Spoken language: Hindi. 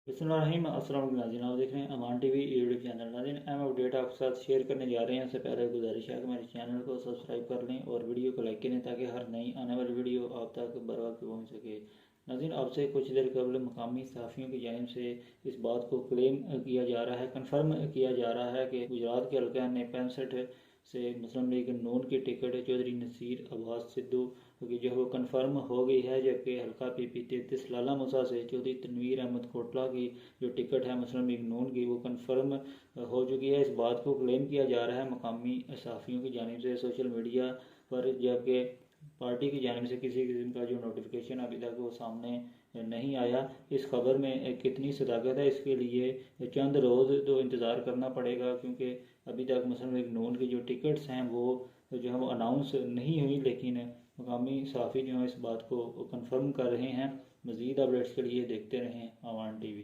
बिस्मिल्लाहिर्रहमानिर्रहीम। अस्सलाम वालेकुम नाज़रीन, आप देख रहे हैं अमान टीवी यूट्यूब चैनल। नाज़रीन, अहम अपडेट आपके साथ शेयर करने जा रहे हैं। इससे पहले गुजारिश है कि हमारे चैनल को सब्सक्राइब कर लें और वीडियो को लाइक करें ताकि हर नई आने वाली वीडियो आप तक बर वक्त पहुँच सके। नाज़रीन, आपसे कुछ देर कबल मकामी सहाफ़ियों की जानिब से इस बात को क्लेम किया जा रहा है, कन्फर्म किया जा रहा है कि गुजरात के हल्का ने 65 से मुस्लिम लीग नून की टिकट चौधरी नसीर अब्बास सिद्धू की जो है वो कन्फर्म हो गई है, जबकि हल्का पीपी 33 लाला मूसा से चौधरी तनवीर अहमद कोटला की जो टिकट है मुस्लिम लीग नून की वो कन्फर्म हो चुकी है। इस बात को क्लेम किया जा रहा है मकामी सहाफ़ियों की जानिब से सोशल मीडिया पर, जबकि पार्टी की जानिब से किसी किस्म का जो नोटिफिकेशन अभी तक वो सामने नहीं आया। इस खबर में कितनी सदाकत है इसके लिए चंद रोज़ तो इंतज़ार करना पड़ेगा, क्योंकि अभी तक मुस्लिम लीग नून की जो टिकट्स हैं वो जो है वो अनाउंस नहीं हुई, लेकिन मकामी सहाफ़ी जो है इस बात को कंफर्म कर रहे हैं। मज़ीद अपडेट्स के लिए देखते रहें अवान टीवी।